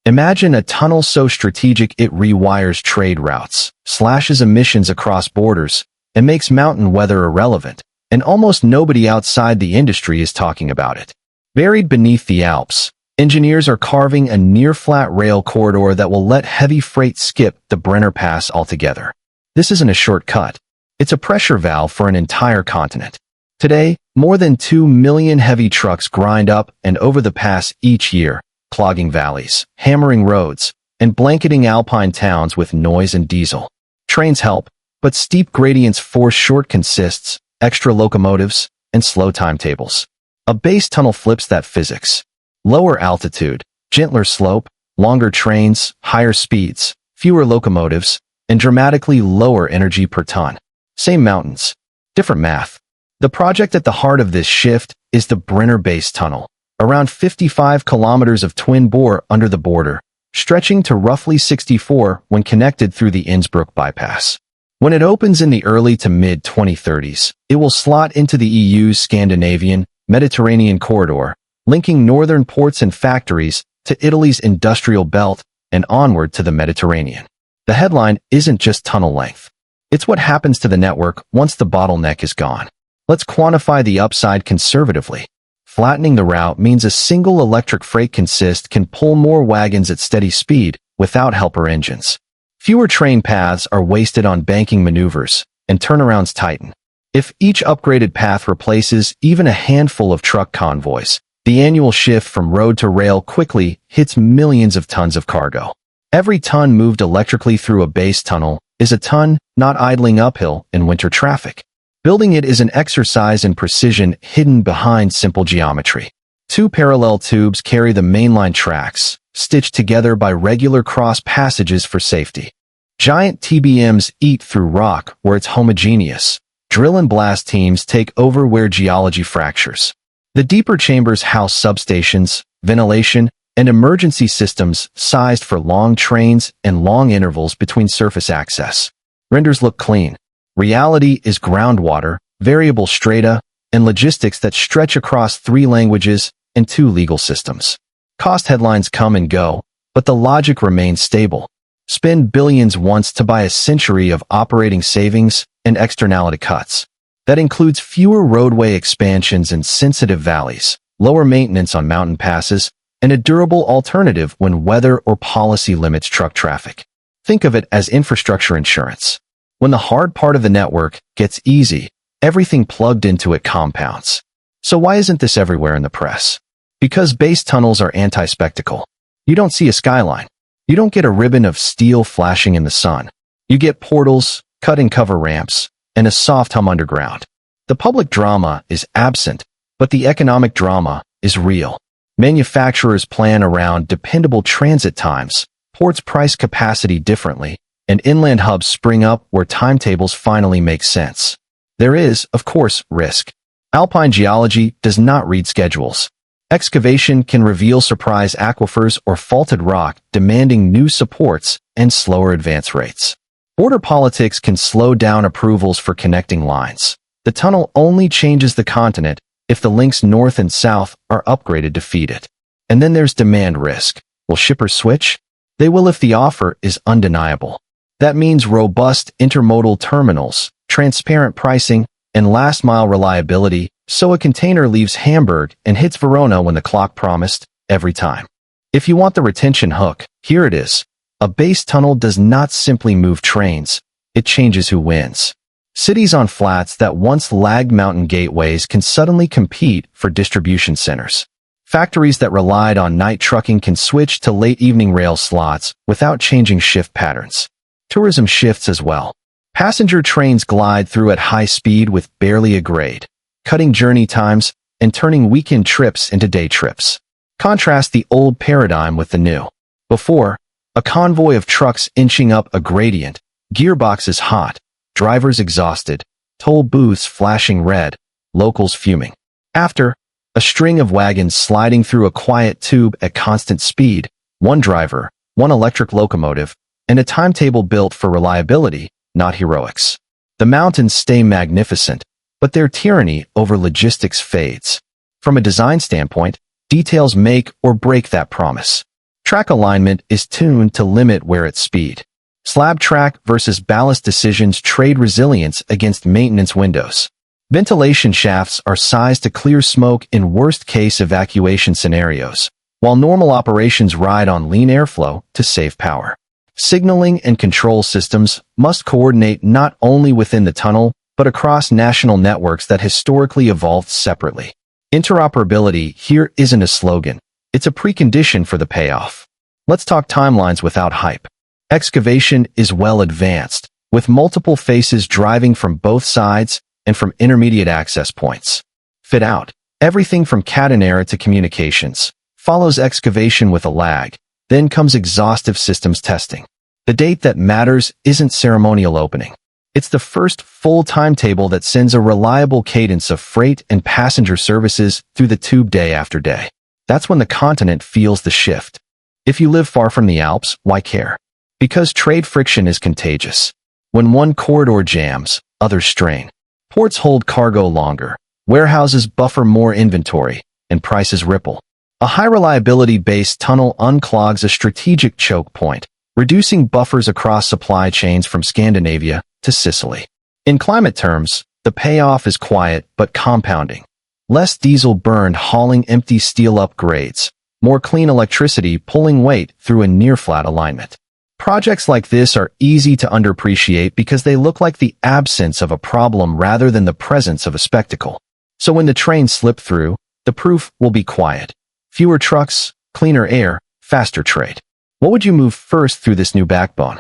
Imagine a tunnel so strategic it rewires trade routes, slashes emissions across borders, and makes mountain weather irrelevant, and almost nobody outside the industry is talking about it. Buried beneath the Alps, engineers are carving a near-flat rail corridor that will let heavy freight skip the Brenner Pass altogether. This isn't a shortcut. It's a pressure valve for an entire continent. Today, more than 2 million heavy trucks grind up and over the pass each year, clogging valleys, hammering roads, and blanketing alpine towns with noise and diesel. Trains help, but steep gradients force short consists, extra locomotives, and slow timetables. A base tunnel flips that physics. Lower altitude, gentler slope, longer trains, higher speeds, fewer locomotives, and dramatically lower energy per ton. Same mountains, different math. The project at the heart of this shift is the Brenner Base Tunnel, around 55 kilometers of twin-bore under the border, stretching to roughly 64 when connected through the Innsbruck bypass. When it opens in the early to mid-2030s, it will slot into the EU's Scandinavian, Mediterranean corridor, linking northern ports and factories to Italy's industrial belt and onward to the Mediterranean. The headline isn't just tunnel length. It's what happens to the network once the bottleneck is gone. Let's quantify the upside conservatively. Flattening the route means a single electric freight consist can pull more wagons at steady speed without helper engines. Fewer train paths are wasted on banking maneuvers, and turnarounds tighten. If each upgraded path replaces even a handful of truck convoys, the annual shift from road to rail quickly hits millions of tons of cargo. Every ton moved electrically through a base tunnel is a ton not idling uphill in winter traffic. Building it is an exercise in precision hidden behind simple geometry. 2 parallel tubes carry the mainline tracks, stitched together by regular cross passages for safety. Giant TBMs eat through rock where it's homogeneous. Drill and blast teams take over where geology fractures. The deeper chambers house substations, ventilation, and emergency systems sized for long trains and long intervals between surface access. Renders look clean. Reality is groundwater, variable strata, and logistics that stretch across 3 languages and 2 legal systems. Cost headlines come and go, but the logic remains stable. Spend billions once to buy a century of operating savings and externality cuts. That includes fewer roadway expansions in sensitive valleys, lower maintenance on mountain passes, and a durable alternative when weather or policy limits truck traffic. Think of it as infrastructure insurance. When the hard part of the network gets easy, everything plugged into it compounds. So why isn't this everywhere in the press? Because base tunnels are anti-spectacle. You don't see a skyline. You don't get a ribbon of steel flashing in the sun. You get portals, cut-and-cover ramps, and a soft hum underground. The public drama is absent, but the economic drama is real. Manufacturers plan around dependable transit times, ports price capacity differently, and inland hubs spring up where timetables finally make sense. There is, of course, risk. Alpine geology does not read schedules. Excavation can reveal surprise aquifers or faulted rock, demanding new supports and slower advance rates. Border politics can slow down approvals for connecting lines. The tunnel only changes the continent if the links north and south are upgraded to feed it. And then there's demand risk. Will shippers switch? They will if the offer is undeniable. That means robust intermodal terminals, transparent pricing, and last-mile reliability, so a container leaves Hamburg and hits Verona when the clock promised, every time. If you want the retention hook, here it is. A base tunnel does not simply move trains, it changes who wins. Cities on flats that once lagged mountain gateways can suddenly compete for distribution centers. Factories that relied on night trucking can switch to late-evening rail slots without changing shift patterns. Tourism shifts as well. Passenger trains glide through at high speed with barely a grade, cutting journey times and turning weekend trips into day trips. Contrast the old paradigm with the new. Before, a convoy of trucks inching up a gradient, gearboxes hot, drivers exhausted, toll booths flashing red, locals fuming. After, a string of wagons sliding through a quiet tube at constant speed, one driver, one electric locomotive, and a timetable built for reliability, not heroics. The mountains stay magnificent, but their tyranny over logistics fades. From a design standpoint, details make or break that promise. Track alignment is tuned to limit wear at speed. Slab track versus ballast decisions trade resilience against maintenance windows. Ventilation shafts are sized to clear smoke in worst-case evacuation scenarios, while normal operations ride on lean airflow to save power. Signaling and control systems must coordinate not only within the tunnel, but across national networks that historically evolved separately. Interoperability here isn't a slogan. It's a precondition for the payoff. Let's talk timelines without hype. Excavation is well advanced, with multiple faces driving from both sides and from intermediate access points. Fit out. Everything from catenary to communications follows excavation with a lag. Then comes exhaustive systems testing. The date that matters isn't ceremonial opening. It's the first full timetable that sends a reliable cadence of freight and passenger services through the tube day after day. That's when the continent feels the shift. If you live far from the Alps, why care? Because trade friction is contagious. When one corridor jams, others strain. Ports hold cargo longer, warehouses buffer more inventory, and prices ripple. A high-reliability base tunnel unclogs a strategic choke point, reducing buffers across supply chains from Scandinavia to Sicily. In climate terms, the payoff is quiet but compounding. Less diesel burned hauling empty steel upgrades, more clean electricity pulling weight through a near-flat alignment. Projects like this are easy to underappreciate because they look like the absence of a problem rather than the presence of a spectacle. So when the trains slip through, the proof will be quiet. Fewer trucks, cleaner air, faster trade. What would you move first through this new backbone?